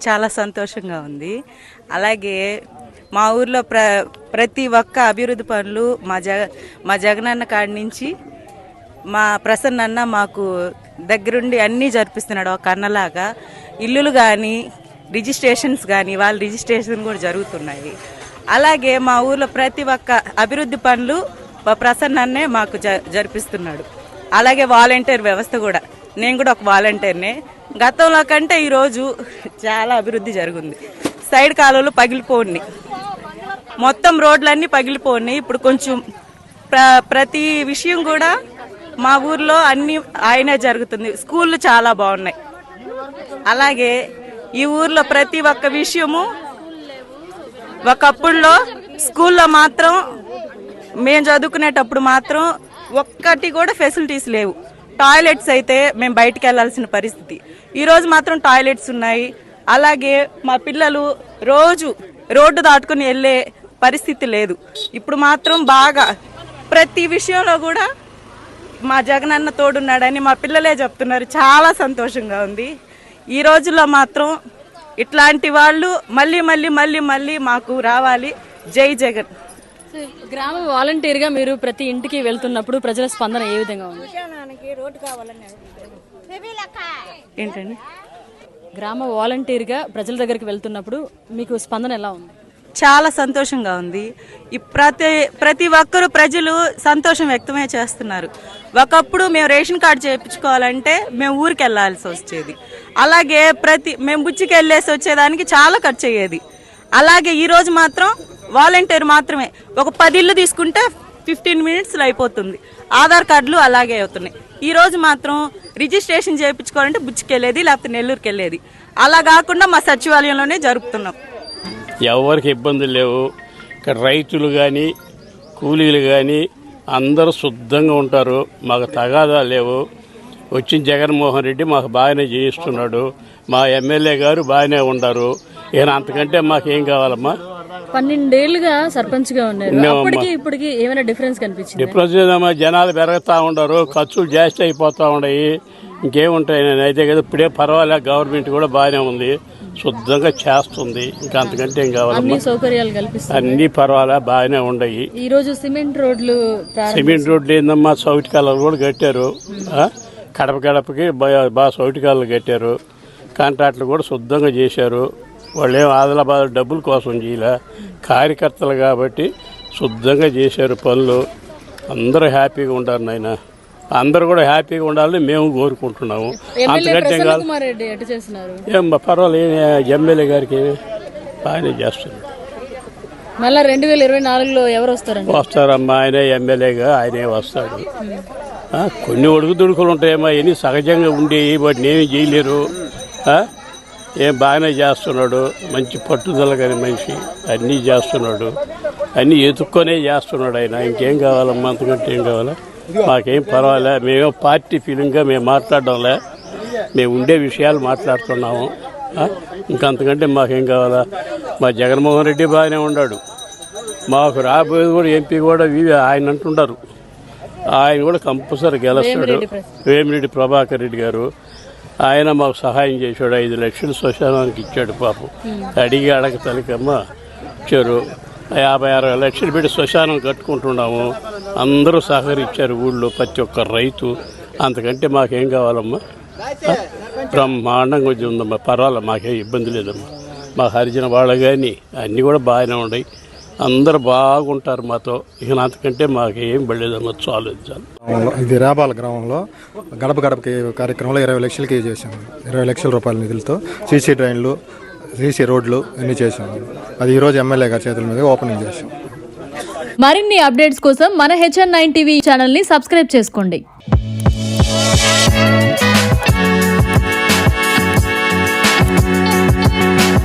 చాలా సంతోషంగా ఉంది. అలాగే మా ఊర్లో ప్రతి ఒక్క అభివృద్ధి పనులు మా జగనన్న కాడి నుంచి మా ప్రసన్న అన్న మాకు దగ్గరుండి అన్నీ జరిపిస్తున్నాడు. ఒక అన్నలాగా ఇల్లులు కానీ రిజిస్ట్రేషన్స్ కానీ వాళ్ళ రిజిస్ట్రేషన్ కూడా జరుగుతున్నాయి. అలాగే మా ఊర్లో ప్రతి ఒక్క అభివృద్ధి పనులు ప్రసన్న అన్నే మాకు జరిపిస్తున్నాడు. అలాగే వాలంటీర్ వ్యవస్థ కూడా, నేను కూడా ఒక వాలంటీర్నే. గతంలో కంటే ఈరోజు చాలా అభివృద్ధి జరుగుంది. సైడ్ కాలువలు పగిలిపోయి మొత్తం రోడ్లన్నీ పగిలిపోయి ఇప్పుడు కొంచెం ప్రతి విషయం కూడా మా ఊర్లో అన్ని ఆయనే జరుగుతుంది. స్కూళ్ళు చాలా బాగున్నాయి. అలాగే ఈ ఊర్లో ప్రతి ఒక్క విషయము ఒకప్పుడులో స్కూల్లో మాత్రం మేము చదువుకునేటప్పుడు మాత్రం ఒక్కటి కూడా ఫెసిలిటీస్ లేవు. టాయిలెట్స్ అయితే మేము బయటికి వెళ్లాల్సిన పరిస్థితి. ఈరోజు మాత్రం టాయిలెట్స్ ఉన్నాయి. అలాగే మా పిల్లలు రోజు రోడ్డు దాటుకుని వెళ్ళే పరిస్థితి లేదు. ఇప్పుడు మాత్రం బాగా ప్రతి విషయంలో కూడా మా జగనన్న తోడున్నాడని మా పిల్లలే చెప్తున్నారు. చాలా సంతోషంగా ఉంది. ఈ రోజుల్లో మాత్రం ఇట్లాంటి వాళ్ళు మళ్ళీ మళ్ళీ మళ్ళీ మళ్ళీ మాకు రావాలి. జై జగన్. గ్రామ వాలంటీర్గా మీరు ప్రతి ఇంటికి వెళ్తున్నప్పుడు ప్రజల స్పందన ఏ విధంగా ఉంది? ఏంటండి? గ్రామ వాలంటీర్గా ప్రజల దగ్గరికి వెళ్తున్నప్పుడు మీకు స్పందన ఎలా ఉంది? చాలా సంతోషంగా ఉంది. ప్రతి ఒక్కరూ ప్రజలు సంతోషం వ్యక్తమే చేస్తున్నారు. ఒకప్పుడు మేము రేషన్ కార్డు చేయించుకోవాలంటే మేము ఊరికి వెళ్లాల్సి వచ్చేది. అలాగే మేము బుచ్చికి వెళ్ళేసి వచ్చేదానికి చాలా ఖర్చు అయ్యేది. అలాగే ఈ రోజు మాత్రం వాలంటీర్ మాత్రమే ఒక 10 ఇళ్ళు తీసుకుంటే 15 మినిట్స్లో అయిపోతుంది. ఆధార్ కార్డులు అలాగే అవుతున్నాయి. ఈ రోజు మాత్రం రిజిస్ట్రేషన్ చేయించుకోవాలంటే బుచ్చికి వెళ్ళేది, లేకపోతే నెల్లూరుకి వెళ్ళేది. అలా కాకుండా మా సచివాలయంలోనే జరుపుతున్నాం. ఎవరికి ఇబ్బందులు లేవు. ఇక్కడ రైతులు కానీ కూలీలు కానీ అందరూ శుద్ధంగా ఉంటారు. మాకు తగాదాలు లేవు. వచ్చిన జగన్మోహన్ రెడ్డి మాకు బాగానే చేయిస్తున్నాడు. మా ఎమ్మెల్యే గారు బాగానే ఉన్నారు. ఈయన అంతకంటే మాకేం కావాలమ్మా? 12 ఏళ్లుగా సర్పంచ్ గా ఉన్నారు. ఇప్పటికి ఏమైనా డిఫరెన్స్ కనిపించింది? డిఫరెన్స్ ఏదమ్మా, జనాలు పెరుగుతా ఉండరు, ఖర్చులు జాస్తి అయిపోతా ఉన్నాయి. ఇంకేముంటాయి? నేనైతే కదా ఇప్పుడే పర్వాలేదు, గవర్నమెంట్ కూడా బాగానే ఉంది, శుద్ధంగా చేస్తుంది. ఇంకా అంతకంటే ఏం కావాలమ్మా? సౌకర్యాలు కల్పిస్తారు, అన్ని పర్వాలే, బాగానే ఉన్నాయి. ఈ రోజు సిమెంట్ రోడ్లు ఏందమ్మా, సౌటి కాలువలు కూడా కట్టారు. గడపకి బాగా సౌటి కాలువలు కట్టారు. కాంట్రాక్టులు కూడా శుద్ధంగా చేశారు. వాళ్ళు ఏం ఆదిలాబాద్ డబ్బుల కోసం చేయలే, కార్యకర్తలు కాబట్టి శుద్ధంగా చేశారు పనులు. అందరూ హ్యాపీగా ఉంటారు నాయన. అందరూ కూడా హ్యాపీగా ఉండాలని మేము కోరుకుంటున్నాము. అంతకంటే ఏం పర్వాలేదు. ఎమ్మెల్యే గారికి బాగానే చేస్తున్నారు. మళ్ళీ 2024లో ఎవరు వస్తారండి? వస్తారమ్మా, ఆయనే ఎమ్మెల్యేగా ఆయనే వస్తాడు. కొన్ని ఒడుకుదుడుకులు ఉంటాయమ్మా, ఎన్ని సహజంగా ఉండేవి, వాటిని ఏమీ చేయలేరు. ఏం బాగానే చేస్తున్నాడు. మంచి పట్టుదల కానీ మనిషి, అన్నీ చేస్తున్నాడు. అన్నీ ఎత్తుక్కొనే చేస్తున్నాడు ఆయన. ఇంకేం కావాలమ్మా? అంతకంటే ఏం కావాలా? మాకేం పర్వాలే. మేమేం పార్టీ ఫీలింగ్గా మేము మాట్లాడడంలే, మేము ఉండే విషయాలు మాట్లాడుతున్నాము. ఇంకంతకంటే మాకేం కావాలా? మా జగన్మోహన్ రెడ్డి బాగానే ఉన్నాడు. మాకు రాబోయేది కూడా ఎంపీ కూడా ఆయన అంటుంటారు. ఆయన కూడా కంపల్సరీ గెలుస్తాడు. వేమిరెడ్డి ప్రభాకర్ రెడ్డి గారు ఆయన మాకు సహాయం చేశాడు. 5 లక్షలు శ్మశానానికి ఇచ్చాడు. పాపం అడిగి తలికమ్మ ఇచ్చారు. 50-60 లక్షలు పెట్టి శ్మశానం కట్టుకుంటున్నాము. అందరూ సహకరించారు ఊళ్ళో ప్రతి ఒక్క రైతు. అంతకంటే మాకేం కావాలమ్మా? బ్రహ్మాండంగా ఉందమ్మా, పర్వాలే, మాకేం ఇబ్బంది లేదమ్మా. మా హరిజన వాళ్ళు కానీ అన్నీ కూడా బాగానే ఉన్నాయి. అందరూ బాగుంటారు మాతో. ఇక అంతకంటే మాకేం పడలేదమ్మా, చాలు. ఇది రేపాల గ్రామంలో గడపకి కార్యక్రమంలో 20 లక్షలకి చేశాము. 20 లక్షల రూపాయల నిధులతో సీసీ డ్రైన్లు, సీసీ రోడ్లు అన్నీ చేశాము. అది ఈరోజు ఎమ్మెల్యే గారి చేతుల మీద ఓపెనింగ్ చేశాం. మరిన్ని అప్డేట్స్ కోసం మన HN9 టీవీ ఛానల్ని సబ్స్క్రైబ్ చేసుకోండి.